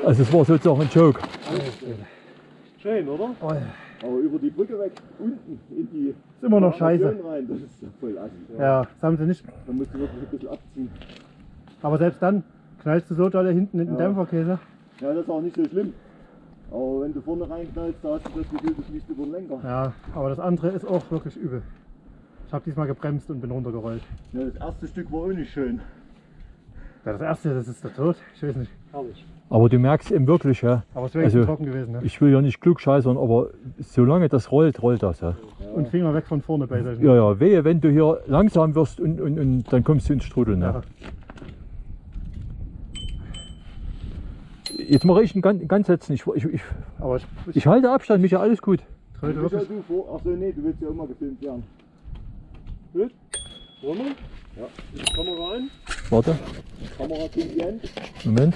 Also es war sozusagen ein Joke. Schön, oder? Oh, ja. Aber über die Brücke weg, unten in die Ist immer noch scheiße. rein, das ist ja voll assi. Ja, das haben sie nicht. Da musst du wirklich ein bisschen abziehen. Aber selbst dann knallst du so doll hinten in den Ja. Dämpferkäse. Ja, das ist auch nicht so schlimm. Aber wenn du vorne reinknallst, da hast du das Gefühl, du fliegst über den Lenker. Ja, aber das andere ist auch wirklich übel. Ich habe diesmal gebremst und bin runtergerollt. Ja, das erste Stück war auch nicht schön. Ja, das erste, das ist der Tod. Ich weiß nicht. Herrlich. Aber du merkst eben wirklich, ja. Aber es wäre also, Also, trocken gewesen. Ne? ich will ja nicht klugscheißern, aber solange das rollt, rollt das. Ja, Und Finger weg von vorne bei solchen. ja, wehe, wenn du hier langsam wirst und dann kommst du ins Strudeln. Ja. Ja. Jetzt mache ich einen ganz letzten. Aber Ich halte Abstand, Micha, alles gut. tröte Micha, wirklich. du vor. Achso, nee, du willst ja immer gefilmt werden. Gut. Wollen wir? Ja. Die Kamera rein. Warte, Kamera kommt die Hand. Moment.